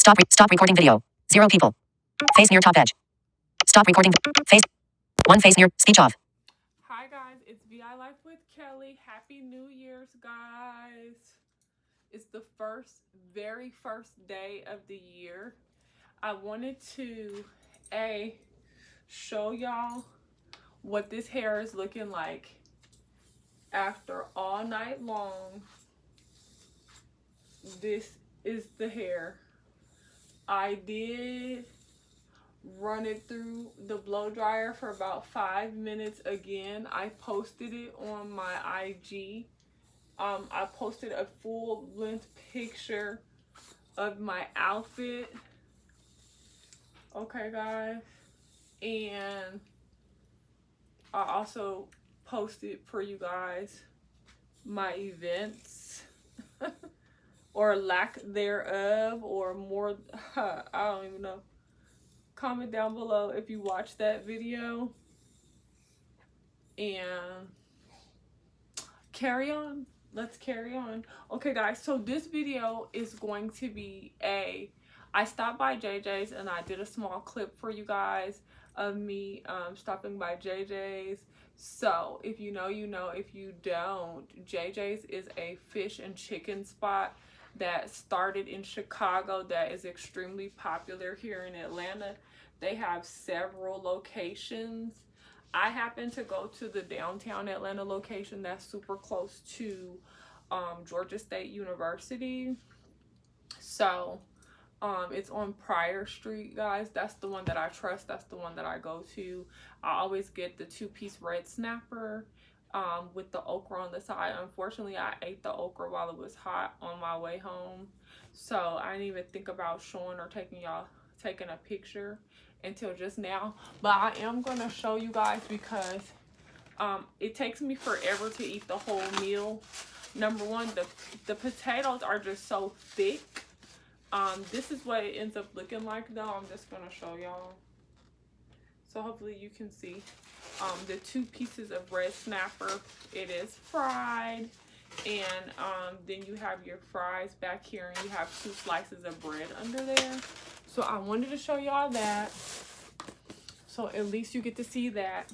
Stop recording video. 0 people. Face near top edge. Stop recording. Face. 1 face near. Speech off. Hi guys, it's VI Life with Kelly. Happy New Year's, guys. It's the very first day of the year. I wanted to show y'all what this hair is looking like after all night long. This is the hair. I did run it through the blow dryer for about 5 minutes again. I posted it on my IG. I posted a full length picture of my outfit. Okay, guys. And I also posted for you guys my events or lack thereof, or more. I don't even know. Comment down below if you watched that video, and carry on. Let's carry on. Okay, guys, so this video is going to be I stopped by JJ's and I did a small clip for you guys of me stopping by JJ's. So if you know, you know. If you don't, JJ's is a fish and chicken spot that started in Chicago that is extremely popular here in Atlanta. They have several locations. I happen to go to the downtown Atlanta location that's super close to Georgia State University. So it's on Pryor Street, guys. That's the one that I trust. That's the one that I go to. I always get the 2-piece red snapper with the okra on the side. Unfortunately, I ate the okra while it was hot on my way home, so I didn't even think about showing or taking a picture until just now. But I am gonna show you guys because it takes me forever to eat the whole meal. Number one, the potatoes are just so thick. This is what it ends up looking like, though. I'm just gonna show y'all, so hopefully you can see. The 2 pieces of red snapper, it is fried, and then you have your fries back here, and you have 2 slices of bread under there. So I wanted to show y'all that, so at least you get to see that.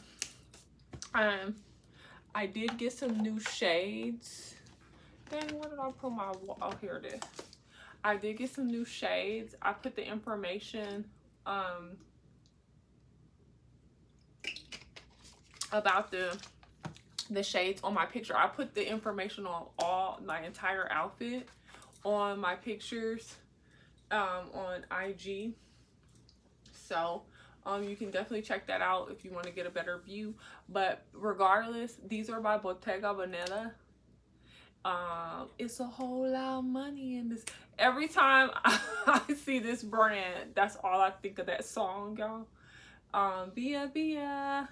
I did get some new shades. Dang, where did I put my, oh, here it is. I did get some new shades. I put the information about the shades on my picture. I put the information on all my entire outfit on my pictures on IG. So you can definitely check that out if you want to get a better view. But regardless, these are by Bottega Veneta. It's a whole lot of money in this. Every time I see this brand, that's all I think of, that song, y'all. Via Via.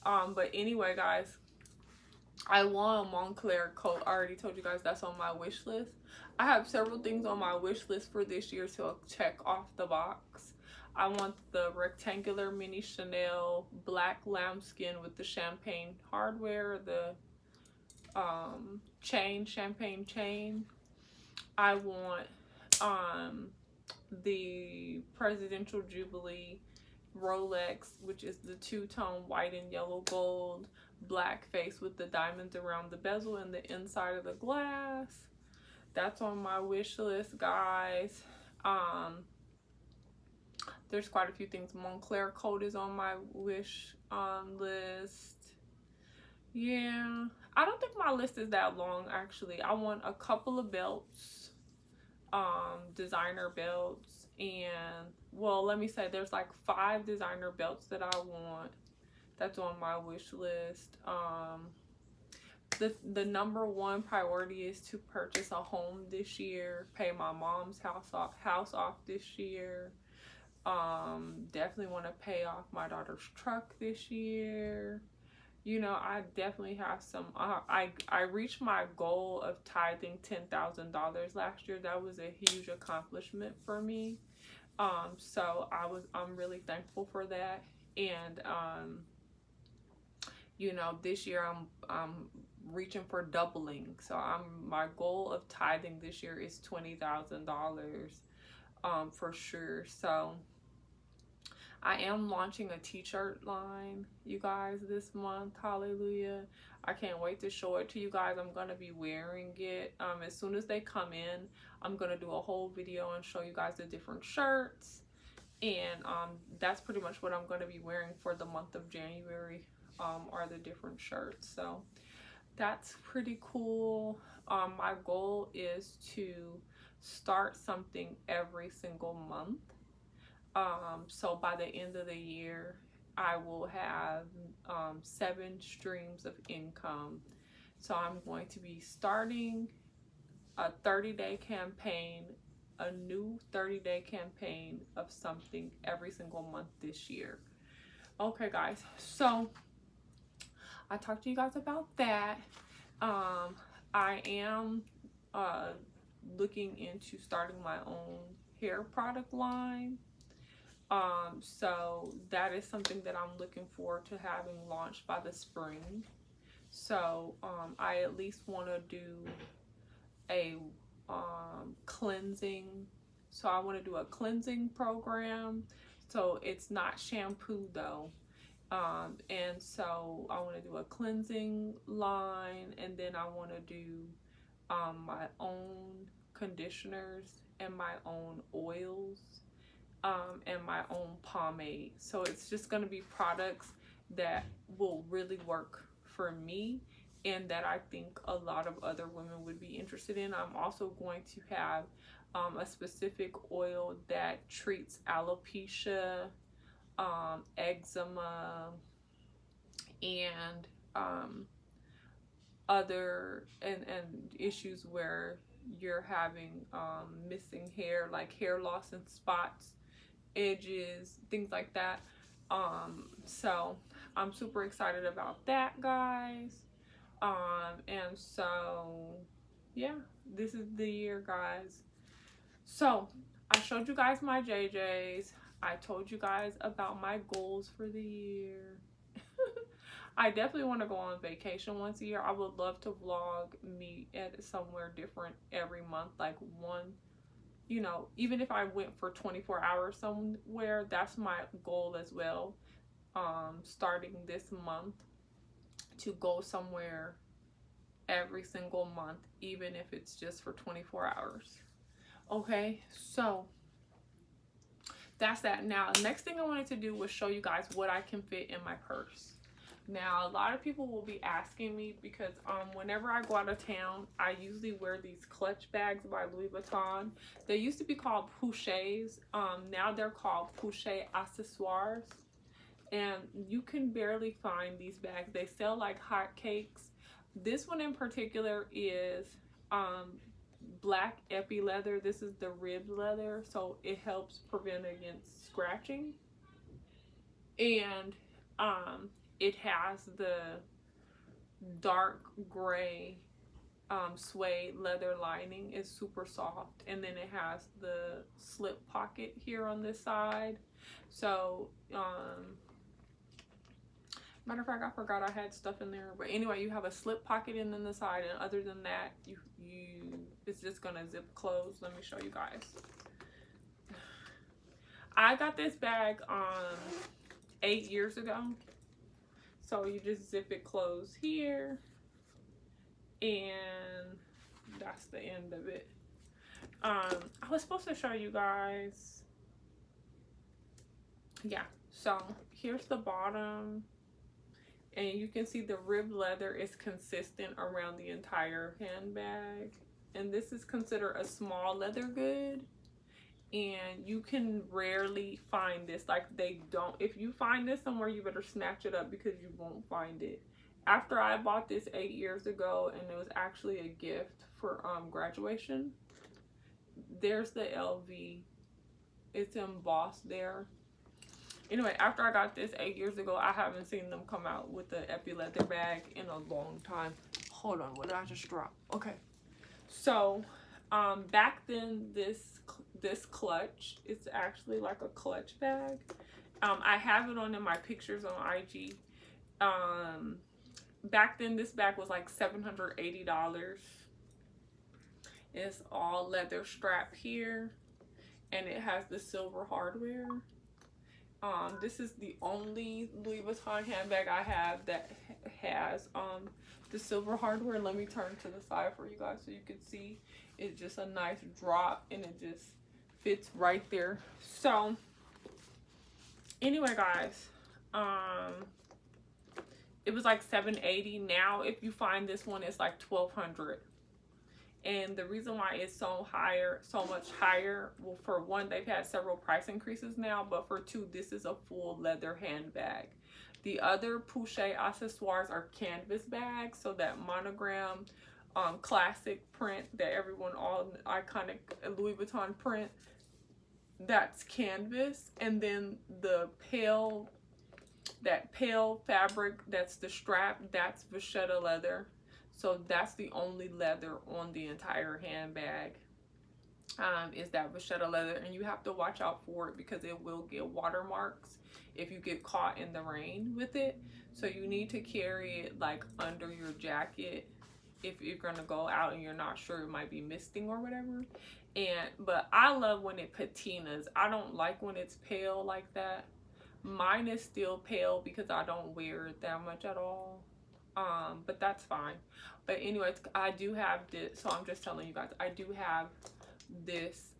But anyway, guys, I want a Montclair coat. I already told you guys that's on my wish list. I have several things on my wish list for this year to check off the box. I want the rectangular mini Chanel black lambskin with the champagne hardware, the champagne chain. I want the Presidential Jubilee Rolex, which is the 2-tone white and yellow gold black face with the diamonds around the bezel and the inside of the glass. That's on my wish list, guys. There's quite a few things. Montclair coat is on my wish list. Yeah, I don't think my list is that long, actually. I want a couple of belts, designer belts, and, well, let me say there's like 5 designer belts that I want. That's on my wish list. The number 1 priority is to purchase a home this year, pay my mom's house off this year. Definitely want to pay off my daughter's truck this year. You know, I definitely have some. I reached my goal of tithing $10,000 last year. That was a huge accomplishment for me. So I'm really thankful for that. And you know, this year I'm reaching for doubling. So my goal of tithing this year is $20,000. for sure. So I am launching a t-shirt line, you guys, this month. Hallelujah. I can't wait to show it to you guys. I'm going to be wearing it. As soon as they come in, I'm going to do a whole video and show you guys the different shirts. And that's pretty much what I'm going to be wearing for the month of January, are the different shirts. So that's pretty cool. My goal is to start something every single month. So by the end of the year, I will have 7 streams of income. So I'm going to be starting a 30-day campaign, a new 30-day campaign of something every single month this year. Okay, guys, so I talked to you guys about that. I am looking into starting my own hair product line. So that is something that I'm looking forward to having launched by the spring. So I at least want to do a cleansing. So I want to do a cleansing program. So it's not shampoo though. And so I want to do a cleansing line, and then I want to do my own conditioners and my own oils. And my own pomade. So it's just going to be products that will really work for me and that I think a lot of other women would be interested in. I'm also going to have a specific oil that treats alopecia, eczema, and other and issues where you're having missing hair, like hair loss and spots, edges, things like that. So I'm super excited about that, guys. And so yeah, this is the year, guys. So I showed you guys my JJs. I told you guys about my goals for the year. I definitely want to go on vacation once a year. I would love to vlog me at somewhere different every month, like one, you know, even if I went for 24 hours somewhere, that's my goal as well. Starting this month, to go somewhere every single month, even if it's just for 24 hours. Okay, so that's that. Now, next thing I wanted to do was show you guys what I can fit in my purse. Now, a lot of people will be asking me because whenever I go out of town, I usually wear these clutch bags by Louis Vuitton. They used to be called Pouchés. Now they're called Pouché accessoires. And you can barely find these bags. They sell like hotcakes. This one in particular is black epie leather. This is the ribbed leather, so it helps prevent against scratching. And it has the dark gray suede leather lining. It's super soft, and then it has the slip pocket here on this side. So matter of fact, I forgot I had stuff in there, but anyway, you have a slip pocket in the side, and other than that, it's just gonna zip close. Let me show you guys. I got this bag 8 years ago. So you just zip it closed here, and that's the end of it. I was supposed to show you guys. Yeah, so here's the bottom, and you can see the ribbed leather is consistent around the entire handbag. And this is considered a small leather good, and you can rarely find this. Like, they don't, if you find this somewhere, you better snatch it up because you won't find it. After I bought this 8 years ago, and it was actually a gift for graduation, there's the LV. It's embossed there. Anyway, after I got this 8 years ago, I haven't seen them come out with the epie leather bag in a long time. Hold on, what did I just drop? Okay, so back then, this clutch, it's actually like a clutch bag. I have it on in my pictures on IG. Back then, this bag was like $780. It's all leather strap here, and it has the silver hardware. This is the only Louis Vuitton handbag I have that has the silver hardware. Let me turn to the side for you guys so you can see. It's just a nice drop and it just fits right there. So anyway, guys, it was like $780. Now if you find this one, it's like $1,200. And the reason why it's so much higher, well, for one, they've had several price increases now, but for two, this is a full leather handbag. The other Pouchet accessoires are canvas bags, so that monogram classic print that everyone, all iconic Louis Vuitton print, that's canvas. And then the that pale fabric, that's the strap, that's vachetta leather. So that's the only leather on the entire handbag, is that vachetta leather. And you have to watch out for it because it will get watermarks if you get caught in the rain with it. So you need to carry it like under your jacket if you're gonna go out and you're not sure it might be misting or whatever. But I love when it patinas. I don't like when it's pale like that. Mine is still pale because I don't wear it that much at all. But that's fine. But anyways, I do have this, so I'm just telling you guys, I do have this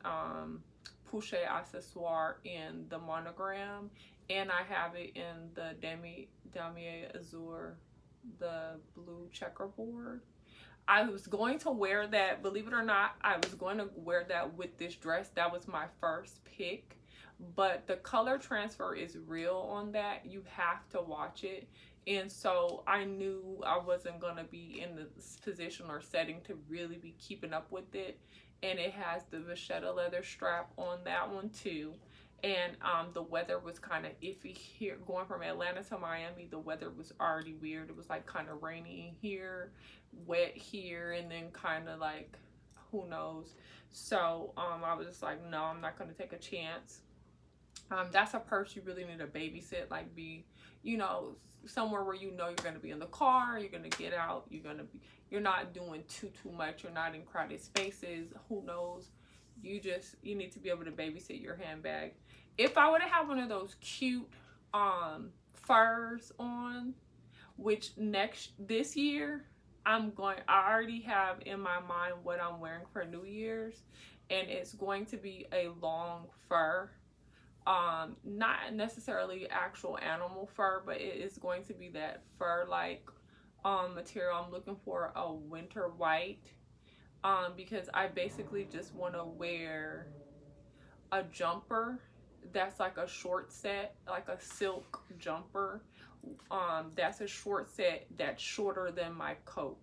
Pouchet accessoire in the monogram, and I have it in the damier azur, the blue checkerboard. I was going to wear that, believe it or not, I was going to wear that with this dress. That was my first pick, but the color transfer is real on that. You have to watch it. And so I knew I wasn't going to be in this position or setting to really be keeping up with it. And it has the vachetta leather strap on that one too. And the weather was kind of iffy here. Going from Atlanta to Miami, the weather was already weird. It was like kind of rainy here, wet here, and then kind of like, who knows. So I was just like, no, I'm not going to take a chance. That's a purse you really need to babysit, like be, you know, somewhere where you know you're going to be in the car, you're going to get out, you're not doing too much, you're not in crowded spaces, who knows. You need to be able to babysit your handbag. If I were to have one of those cute furs on, which this year I already have in my mind what I'm wearing for New Year's, and it's going to be a long fur. Not necessarily actual animal fur, but it is going to be that fur like material. I'm looking for a winter white, because I basically just want to wear a jumper that's like a short set, like a silk jumper, that's a short set that's shorter than my coat.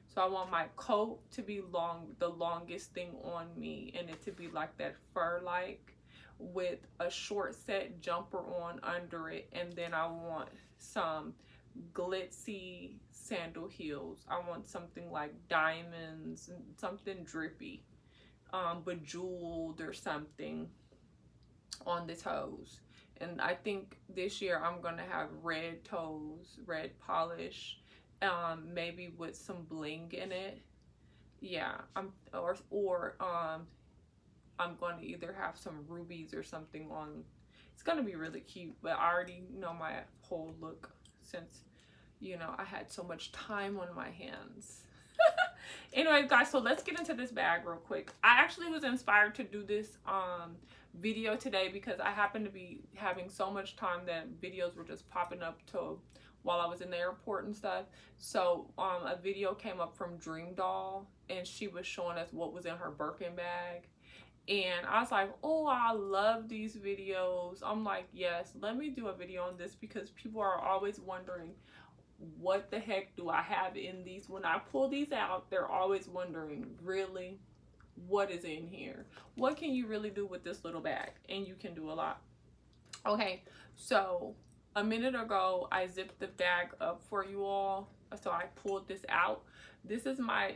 So I want my coat to be the longest thing on me, and it to be like that fur like, with a short set jumper on under it. And then I want some glitzy sandal heels. I want something like diamonds, something drippy, bejeweled or something on the toes. And I think this year I'm gonna have red toes, red polish, maybe with some bling in it. Yeah, I'm going to either have some rubies or something on. It's going to be really cute, but I already know my whole look since, you know, I had so much time on my hands. Anyway, guys, so let's get into this bag real quick. I actually was inspired to do this video today because I happened to be having so much time that videos were just popping up while I was in the airport and stuff. So a video came up from Dream Doll, and she was showing us what was in her Birkin bag. And I was like, oh, I love these videos. I'm like, yes, let me do a video on this, because people are always wondering, what the heck do I have in these? When I pull these out, they're always wondering, really, what is in here? What can you really do with this little bag? And you can do a lot. Okay, so a minute ago, I zipped the bag up for you all. So I pulled this out. This is my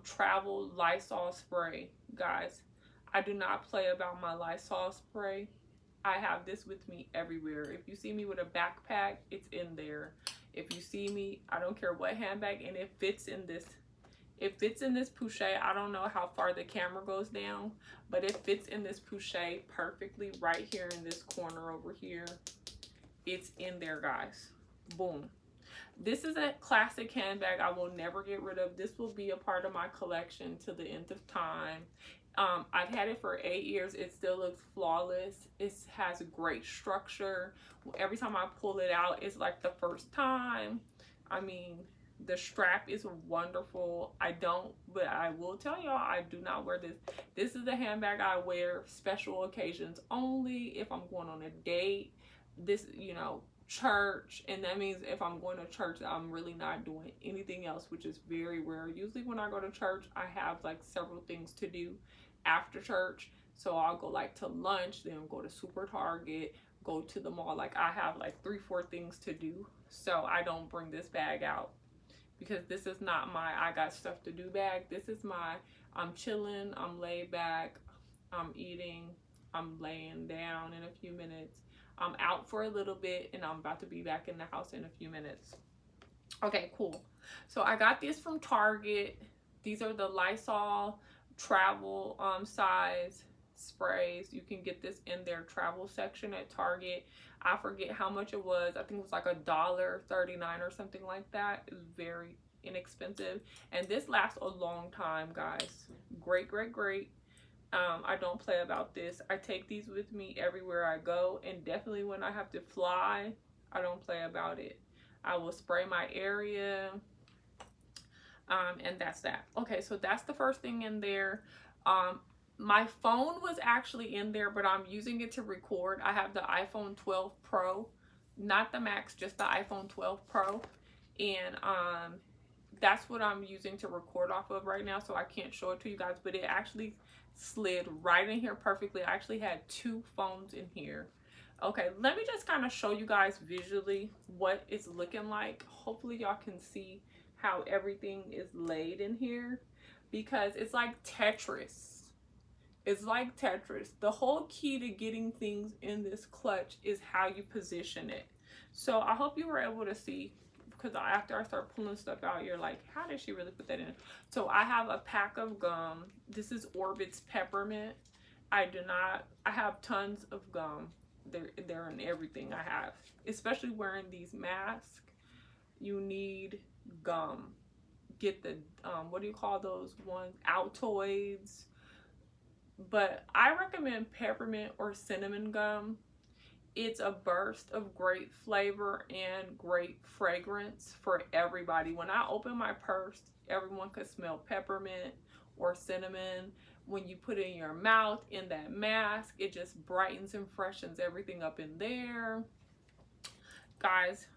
travel Lysol spray, guys. I do not play about my Lysol spray. I have this with me everywhere. If you see me with a backpack, it's in there. If you see me, I don't care what handbag, and it fits in this It fits in this poche. I don't know how far the camera goes down, but it fits in this poche perfectly right here in this corner over here. It's in there, guys. Boom. This is a classic handbag I will never get rid of. This will be a part of my collection to the end of time. I've had it for 8 years. It still looks flawless. It has a great structure. Every time I pull it out, it's like the first time. I mean, the strap is wonderful. But I will tell y'all, I do not wear this. This is the handbag I wear special occasions only. If I'm going on a date, this, you know, church, and that means if I'm going to church, I'm really not doing anything else, which is very rare. Usually when I go to church, I have like several things to do after church. So I'll go like to lunch, then go to Super Target, go to the mall. Like I have like 3-4 things to do. So I don't bring this bag out because this is not my I got stuff to do bag. This is my I'm chilling, I'm laid back, I'm eating, I'm laying down in a few minutes. I'm out for a little bit and I'm about to be back in the house in a few minutes. Okay, cool. So I got this from Target. These are the Lysol travel size sprays. You can get this in their travel section at Target. I forget how much it was. I think it was like $1.39 or something like that. It was very inexpensive. And this lasts a long time, guys. Great, great, great. I don't play about this. I take these with me everywhere I go, and definitely when I have to fly, I don't play about it. I will spray my area, and that's that. Okay, so that's the first thing in there. My phone was actually in there, but I'm using it to record. I have the iPhone 12 Pro, not the Max, just the iPhone 12 Pro, and that's what I'm using to record off of right now, so I can't show it to you guys, but it actually slid right in here perfectly. I actually had 2 phones in here. Okay, let me just kind of show you guys visually what it's looking like. Hopefully y'all can see how everything is laid in here, because it's like Tetris. It's like Tetris. The whole key to getting things in this clutch is how you position it. So I hope you were able to see, because after I start pulling stuff out, you're like, how did she really put that in? So I have a pack of gum. This is Orbit's Peppermint. I have tons of gum. They're in everything I have. Especially wearing these masks, you need gum. Get the, what do you call those ones? Altoids. But I recommend peppermint or cinnamon gum. It's a burst of great flavor and great fragrance for everybody. When I open my purse, everyone could smell peppermint or cinnamon. When you put it in your mouth, in that mask, it just brightens and freshens everything up in there. Guys,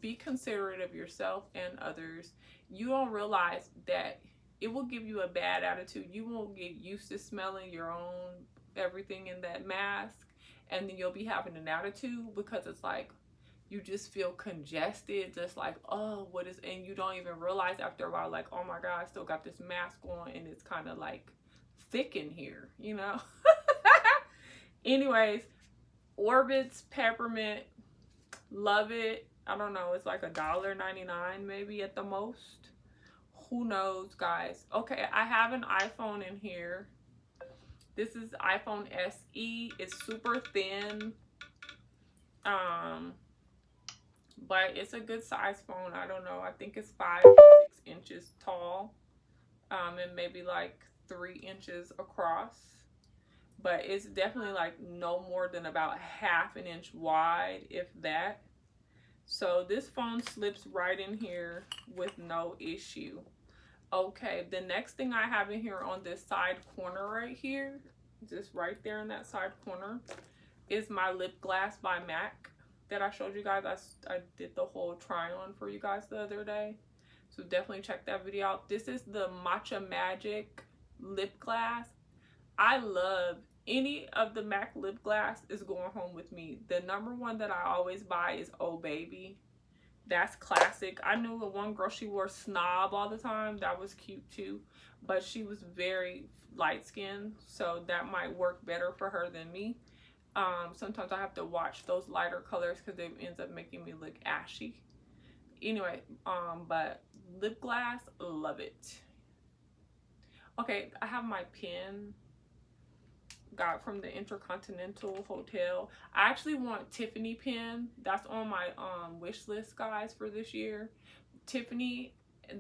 be considerate of yourself and others. You don't realize that it will give you a bad attitude. You won't get used to smelling your own everything in that mask. And then you'll be having an attitude because it's like you just feel congested, just like, oh, what is, and you don't even realize after a while, like, oh my God, I still got this mask on and it's kind of like thick in here, you know? Anyways, Orbit's Peppermint, love it. I don't know, it's like $1.99 maybe at the most. Who knows, guys? Okay, I have an iPhone in here. This is iPhone SE. It's super thin, but it's a good size phone. I don't know. I think it's 5 to 6 inches tall, and maybe like 3 inches across. But it's definitely like no more than about ½ an inch wide, if that. So this phone slips right in here with no issue. Okay, the next thing I have in here on this side corner right here, just right there in that side corner, is my lip gloss by MAC that I showed you guys. I did the whole try on for you guys the other day, so definitely check that video out. This is the Matcha Magic lip gloss. I love any of the MAC lip gloss is going home with me. The #1 that I always buy is Oh Baby. That's classic. I knew the one girl, she wore Snob all the time. That was cute too. But she was very light skinned, so that might work better for her than me. Sometimes I have to watch those lighter colors because it ends up making me look ashy. Anyway, but lip gloss, love it. Okay, I have my pen got from the Intercontinental Hotel. I actually want Tiffany pen. That's on my wish list, guys, for this year. Tiffany,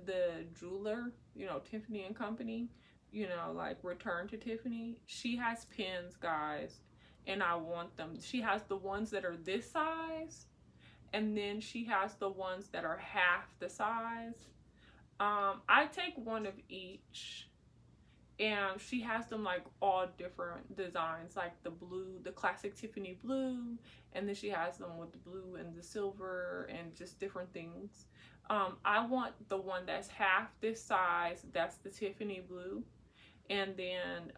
the jeweler, you know, Tiffany and Company, you know, like Return to Tiffany. She has pens, guys, and I want them. She has the ones that are this size, and then she has the ones that are half the size. I take one of each, and she has them like all different designs, like the blue, the classic Tiffany blue, and then she has them with the blue and the silver and just different things. I want the one that's half this size, that's the Tiffany blue, and then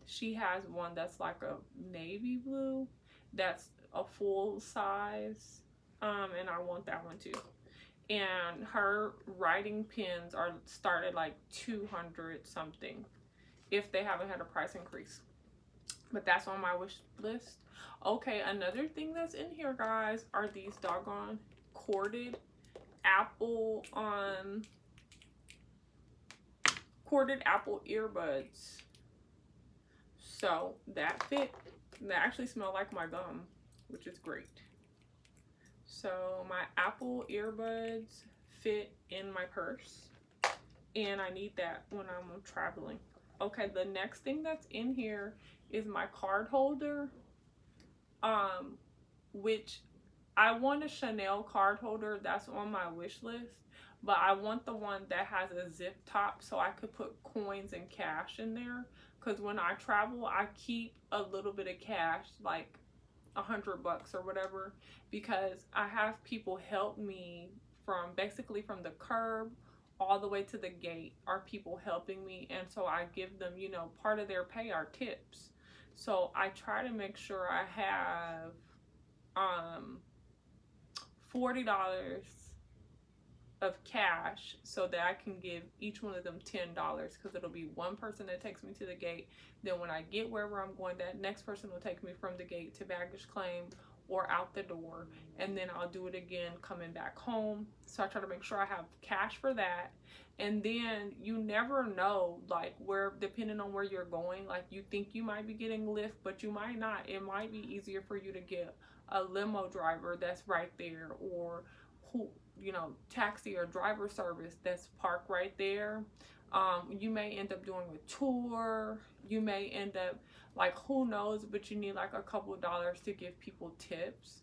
she has one that's like a navy blue, that's a full size, and I want that one too. And her writing pens are started like 200 something, if they haven't had a price increase. But that's on my wish list. Okay, another thing that's in here, guys, are these doggone corded Apple earbuds. So that fit. They actually smell like my gum, which is great. So my Apple earbuds fit in my purse, and I need that when I'm traveling. Okay, the next thing that's in here is my card holder, which I want a Chanel card holder. That's on my wish list, but I want the one that has a zip top so I could put coins and cash in there, because when I travel I keep a little bit of cash, like $100 or whatever, because I have people help me from basically from the curb all the way to the gate are people helping me, and so I give them, you know, part of their pay are tips. So I try to make sure I have $40 of cash so that I can give each one of them $10, because it'll be one person that takes me to the gate. Then when I get wherever I'm going, that next person will take me from the gate to baggage claim or out the door, and then I'll do it again coming back home. So I try to make sure I have cash for that. And then you never know, like, where, depending on where you're going, like you think you might be getting Lyft, but you might not. It might be easier for you to get a limo driver that's right there, or who, you know, taxi or driver service that's parked right there. You may end up doing a tour. You may end up, like, who knows, but you need like a couple dollars to give people tips.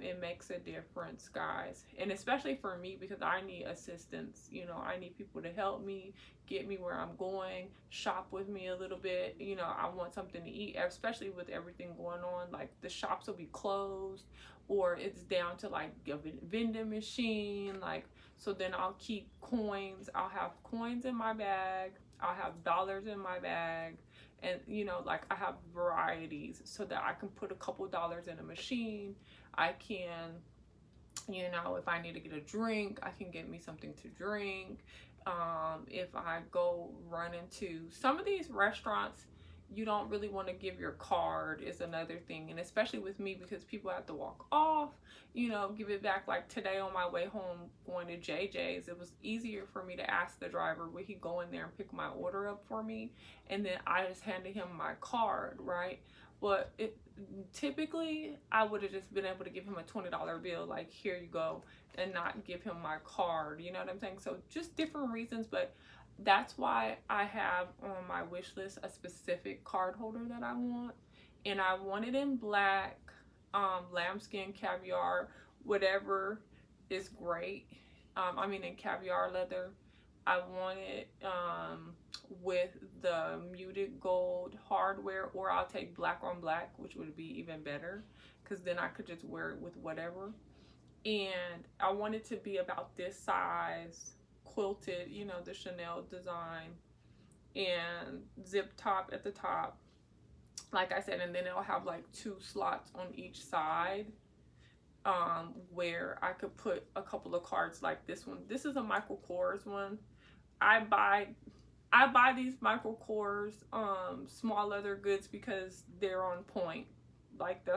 It makes a difference, guys, and especially for me, because I need assistance. You know, I need people to help me get me where I'm going, shop with me a little bit. You know, I want something to eat, especially with everything going on. Like, the shops will be closed, or it's down to like a vending machine. Like, so then I'll keep coins. I'll have coins in my bag, I'll have dollars in my bag, and, you know, like, I have varieties so that I can put a couple dollars in a machine. I can, you know, if I need to get a drink, I can get me something to drink. If I go run into some of these restaurants, you don't really want to give your card, is another thing. And especially with me, because people have to walk off, you know, give it back. Like today on my way home going to JJ's, it was easier for me to ask the driver, would he go in there and pick my order up for me? And then I just handed him my card, right? But typically I would have just been able to give him a $20 bill, like, here you go, and not give him my card. You know what I'm saying? So just different reasons, but that's why I have on my wish list a specific card holder that I want, and I want it in black, lambskin, caviar, whatever is great. I mean, in caviar leather. I want it with the muted gold hardware, or I'll take black on black, which would be even better, because then I could just wear it with whatever. And I want it to be about this size, quilted, you know, the Chanel design, and zip top at the top, like I said, and then it'll have like 2 slots on each side, where I could put a couple of cards like this one. This is a Michael Kors one. I buy these Michael Kors small leather goods because they're on point. Like,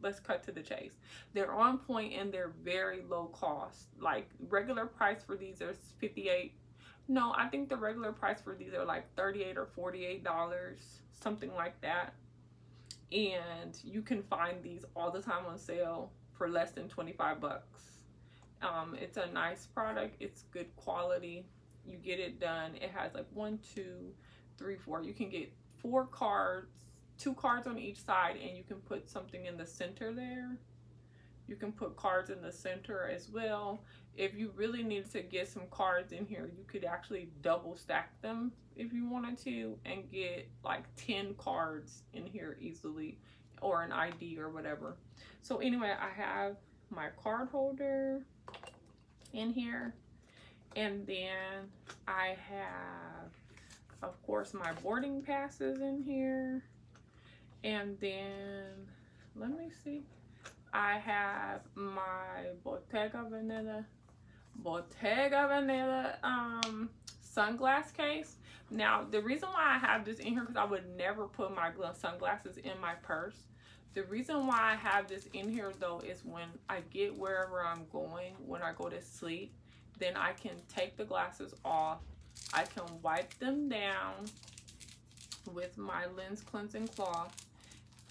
let's cut to the chase. They're on point and they're very low cost. Like, regular price for these are $58, No, I think the regular price for these are like $38 or $48, something like that. And you can find these all the time on sale for less than 25 bucks. It's a nice product. It's good quality. You get it done. It has like 1, 2, 3, 4. You can get 4 cards, 2 cards on each side, and you can put something in the center there. You can put cards in the center as well. If you really needed to get some cards in here, you could actually double stack them if you wanted to and get like 10 cards in here easily, or an ID or whatever. So anyway, I have my card holder in here, and then I have, of course, my boarding passes in here, and then let me see, I have my Bottega Veneta sunglass case. Now, the reason why I have this in here, because I would never put my sunglasses in my purse. The reason why I have this in here though is when I get wherever I'm going, when I go to sleep, then I can take the glasses off. I can wipe them down with my lens cleansing cloth,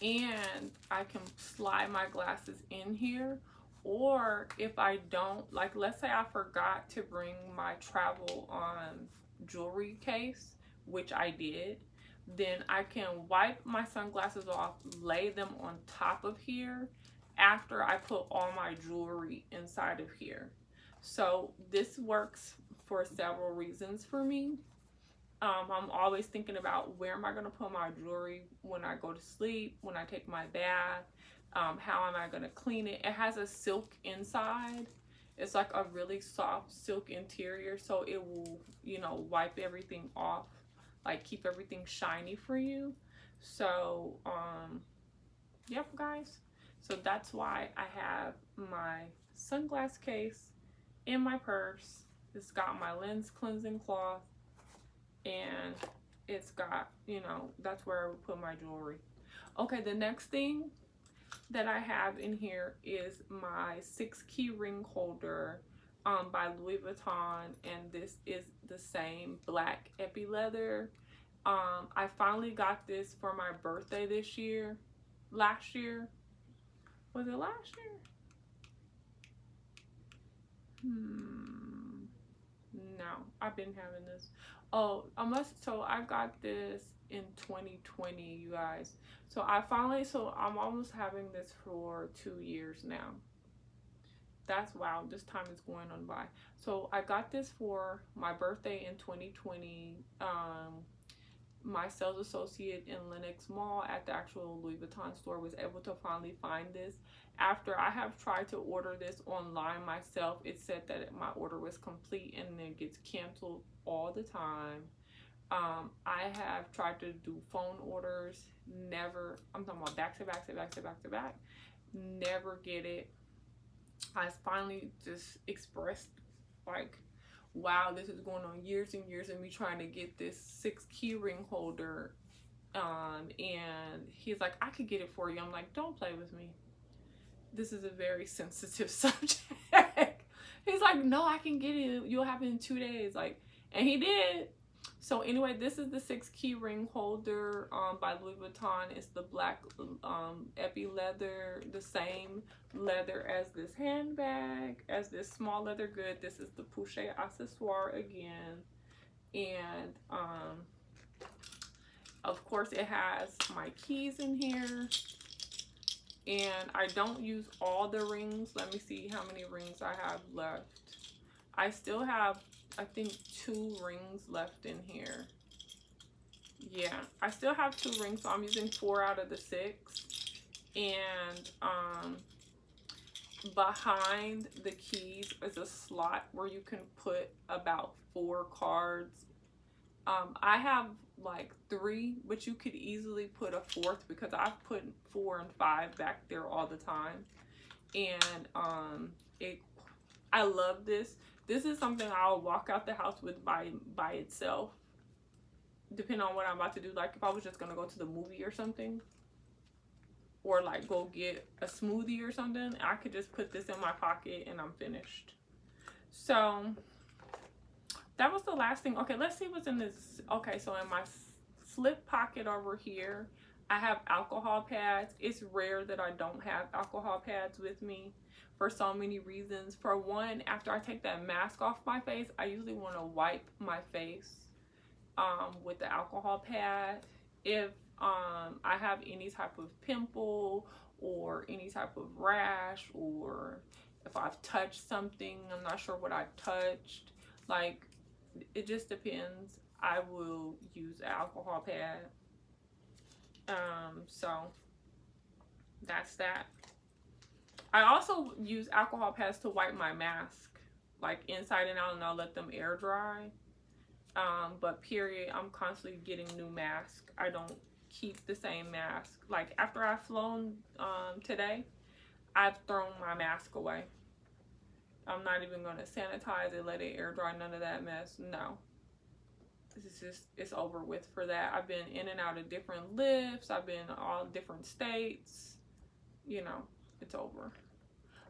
and I can slide my glasses in here. Or if I don't, like let's say I forgot to bring my travel jewelry case, which I did, then I can wipe my sunglasses off, lay them on top of here after I put all my jewelry inside of here. So this works for several reasons for me. I'm always thinking about where am I going to put my jewelry when I go to sleep, when I take my bath, how am I going to clean it. It has a silk inside. It's like a really soft silk interior, so it will, you know, wipe everything off, like keep everything shiny for you. So yep guys, so that's why I have my sunglass case in my purse. It's got my lens cleansing cloth, and it's got, you know, that's where I would put my jewelry. Okay, the next thing that I have in here is my 6-key ring holder by Louis Vuitton, and this is the same black epie leather. I finally got this for my birthday this year. Last year, was it last year? No, I've been having this. Oh, so I got this in 2020, you guys. So I'm almost having this for 2 years now. That's, wow, this time is going on by. So I got this for my birthday in 2020. My sales associate in Lenox Mall at the actual Louis Vuitton store was able to finally find this. After I have tried to order this online myself, it said that my order was complete and then gets canceled all the time. I have tried to do phone orders, never, I'm talking about back to back, never get it. I finally just expressed like, wow, this is going on years and years of me trying to get this 6-key ring holder. And he's like, I could get it for you. I'm like, don't play with me. This is a very sensitive subject. He's like, no, I can get it. You'll have it in 2 days. Like, and he did. So anyway, this is the 6-key ring holder by Louis Vuitton. It's the black epie leather, the same leather as this handbag, as this small leather good. This is the poche accessoire again. And of course it has my keys in here. And I don't use all the rings. Let me see how many rings I have left. I still have, I think, 2 rings left in here. Yeah, I still have 2 rings, so I'm using 4 out of the 6. And behind the keys is a slot where you can put about 4 cards. I have like 3, but you could easily put a 4th because I've put 4 and 5 back there all the time. And I love this. This is something I'll walk out the house with by itself, depending on what I'm about to do. Like if I was just gonna go to the movie or something, or like go get a smoothie or something, I could just put this in my pocket and I'm finished. So that was the last thing. Okay, let's see what's in this. Okay, so in my slip pocket over here, I have alcohol pads. It's rare that I don't have alcohol pads with me for so many reasons. For one, after I take that mask off my face, I usually want to wipe my face with the alcohol pad. If I have any type of pimple or any type of rash, or if I've touched something, I'm not sure what I touched, like, it just depends. I will use an alcohol pad. So that's that. I also use alcohol pads to wipe my mask, like inside and out, and I'll let them air dry. But period, I'm constantly getting new masks. I don't keep the same mask. Like after I've flown today, I've thrown my mask away. I'm not even gonna sanitize it, let it air dry, none of that mess. No. This is just, it's over with for that. I've been in and out of different lifts. I've been all different states. You know, it's over.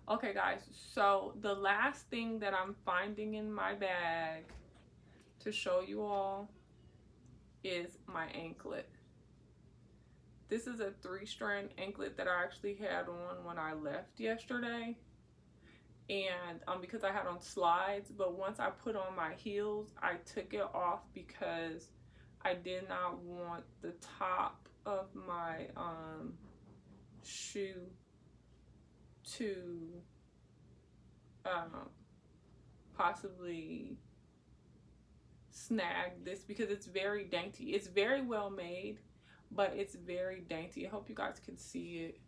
Okay, guys. So the last thing that I'm finding in my bag to show you all is my anklet. This is a 3-strand anklet that I actually had on when I left yesterday. And because I had on slides, but once I put on my heels, I took it off because I did not want the top of my shoe to possibly snag this, because it's very dainty. It's very well made, but it's very dainty. I hope you guys can see it.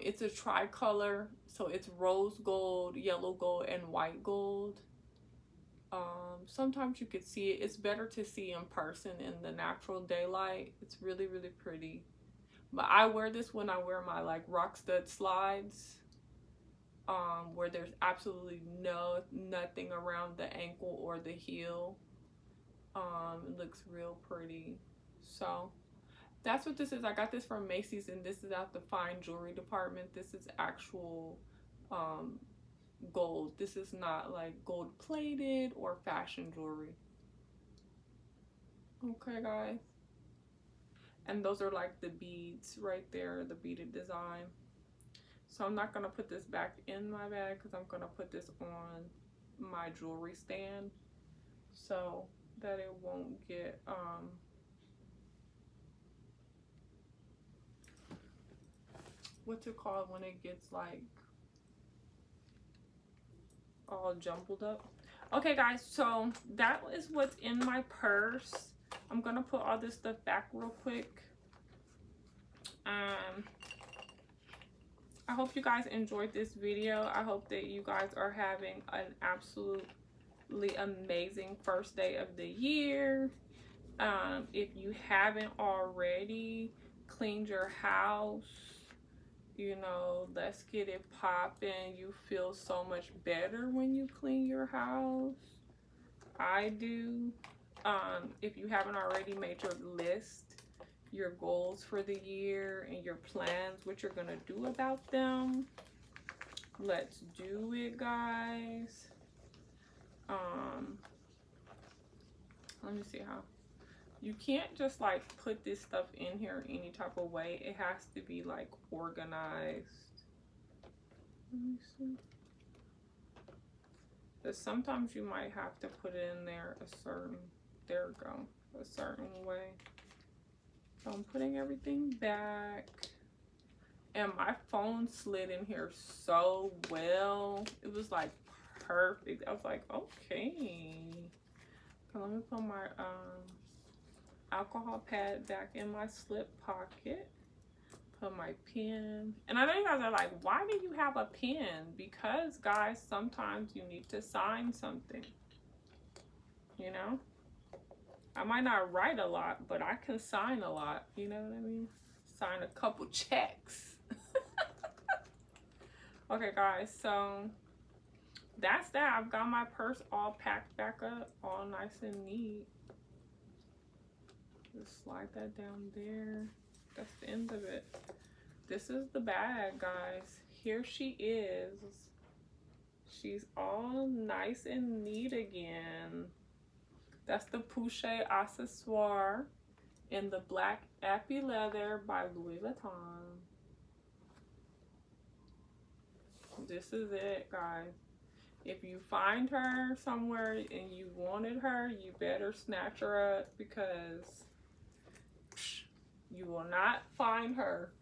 It's a tricolor, so it's rose gold, yellow gold, and white gold. Sometimes you could see it. It's better to see in person in the natural daylight. It's really, really pretty. But I wear this when I wear my like rock stud slides, where there's absolutely nothing around the ankle or the heel. It looks real pretty. So that's what this is. I got this from Macy's, and this is at the fine jewelry department. This is actual gold. This is not like gold plated or fashion jewelry. Okay, guys. And those are like the beads right there, the beaded design. So I'm not going to put this back in my bag because I'm going to put this on my jewelry stand so that it won't get what's it called when it gets like all jumbled up. Okay, guys, so that is what's in my purse. I'm gonna put all this stuff back real quick. I hope you guys enjoyed this video. I hope that you guys are having an absolutely amazing first day of the year. If you haven't already cleaned your house, you know, let's get it popping. You feel so much better when you clean your house. I do. If you haven't already made your list, your goals for the year, and your plans, what you're gonna do about them, let's do it, guys. Let me see how. You can't just like put this stuff in here any type of way. It has to be like organized. Let me see. But sometimes you might have to put it in there a certain, there we go, a certain way. So I'm putting everything back. And my phone slid in here so well. It was like perfect. I was like, okay. Okay, let me put my alcohol pad back in my slip pocket. Put my pen. And I know you guys are like, why do you have a pen? Because, guys, sometimes you need to sign something. You know? I might not write a lot, but I can sign a lot. You know what I mean? Sign a couple checks. Okay, guys, so that's that. I've got my purse all packed back up, all nice and neat. Just slide that down there. That's the end of it. This is the bag, guys. Here she is. She's all nice and neat again. That's the Pouche accessoire in the black epie leather by Louis Vuitton. This is it, guys. If you find her somewhere and you wanted her, you better snatch her up, because you will not find her,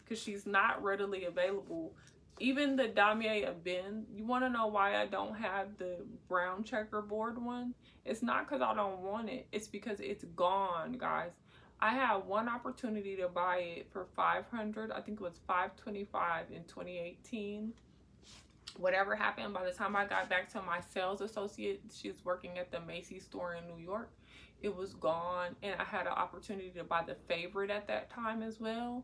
because she's not readily available. Even the Damier Ebene, you want to know why I don't have the brown checkerboard one? It's not because I don't want it. It's because it's gone, guys. I had one opportunity to buy it for $500. I think it was $525 in 2018. Whatever happened, by the time I got back to my sales associate, she's working at the Macy's store in New York, it was gone. And I had an opportunity to buy the favorite at that time as well.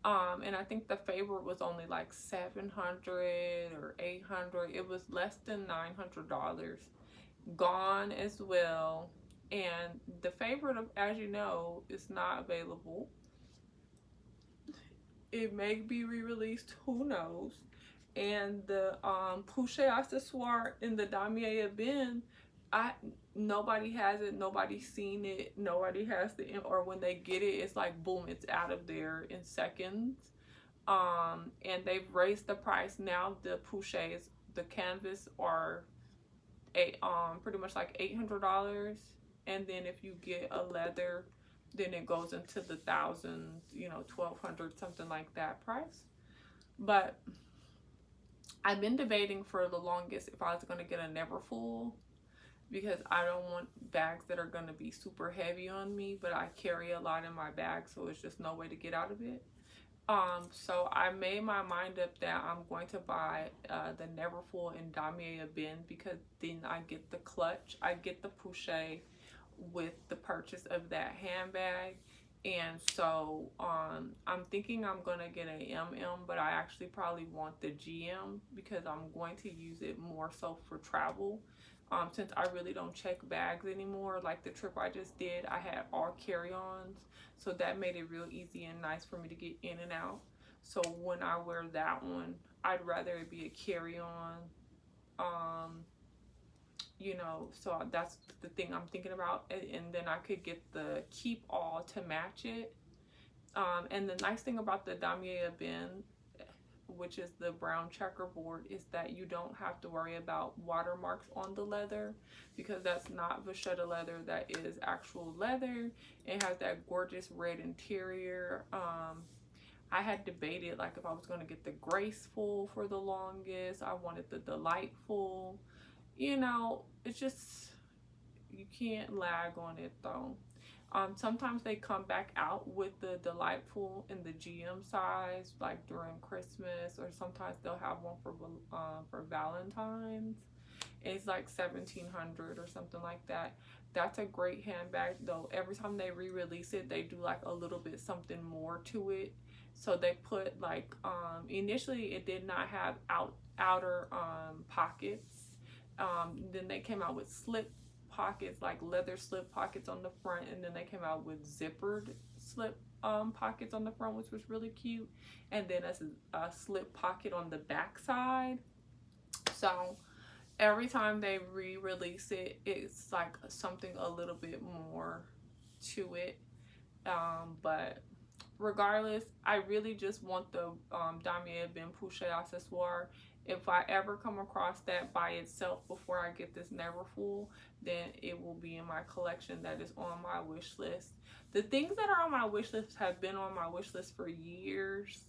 And I think the favorite was only like $700 or $800. It was less than $900. Gone as well. And the favorite, as you know, is not available. It may be re-released, who knows. And the Pouche accessoire in the Damier Ebene, nobody has it, nobody's seen it, nobody has the, or when they get it, it's like boom, it's out of there in seconds. And they've raised the price now. The Pouches, the canvas, are pretty much like $800, and then if you get a leather, then it goes into the thousands, you know, $1,200, something like that price. But I've been debating for the longest if I was going to get a Neverfull, because I don't want bags that are going to be super heavy on me, but I carry a lot in my bag, so it's just no way to get out of it. So I made my mind up that I'm going to buy the Neverfull in Damier Ebene, because then I get the clutch, I get the Pouche with the purchase of that handbag. And so I'm thinking I'm gonna get a MM, but I actually probably want the GM, because I'm going to use it more so for travel. Since I really don't check bags anymore. Like the trip I just did, I had all carry-ons, so that made it real easy and nice for me to get in and out. So when I wear that one, I'd rather it be a carry-on. You know, so that's the thing I'm thinking about. And then I could get the keep all to match it. And the nice thing about the Damier Ebene, which is the brown checkerboard, is that you don't have to worry about watermarks on the leather, because that's not vachetta leather, that is actual leather. It has that gorgeous red interior. I had debated like if I was going to get the graceful for the longest. I wanted the delightful. You know, it's just, you can't lag on it though. Sometimes they come back out with the delightful in the GM size, like during Christmas, or sometimes they'll have one for Valentine's. It's like $1,700 or something like that. That's a great handbag though. Every time they re-release it, they do like a little bit something more to it. So they put like initially it did not have outer pockets. Then they came out with slip pockets, like leather slip pockets on the front, and then they came out with zippered slip pockets on the front, which was really cute, and then a slip pocket on the back side. So every time they re-release it, it's like something a little bit more to it. But regardless, I really just want the Damier Ebene Pouche accessoire. If I ever come across that by itself before I get this Neverfull, then it will be in my collection that is on my wish list. The things that are on my wish list have been on my wish list for years,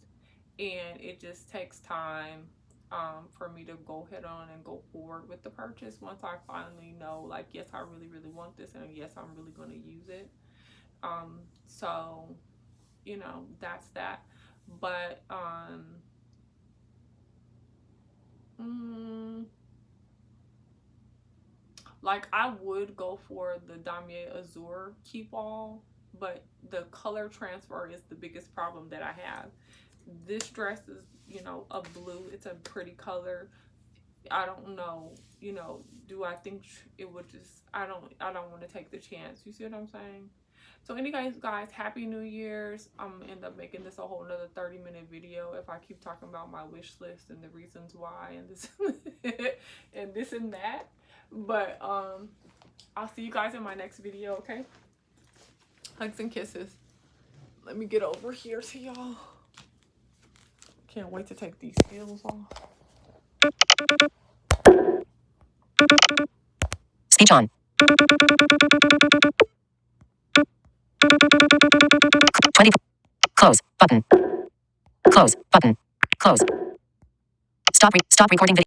and it just takes time for me to go ahead on and go forward with the purchase once I finally know, like, yes, I really, really want this, and yes, I'm really going to use it. So, you know, that's that. But, like, I would go for the Damier Azur keep all, but the color transfer is the biggest problem that I have. This dress is, you know, a blue. It's a pretty color. I don't know, you know, do I think it would just, I don't want to take the chance. You see what I'm saying? So anyways, guys, happy New Year's. I'm gonna end up making this a whole another 30-minute video if I keep talking about my wish list and the reasons why and this and this and that. But I'll see you guys in my next video, okay? Hugs and kisses. Let me get over here to y'all. Can't wait to take these heels off. Speech on. Close button. Close button. Close. Stop recording video.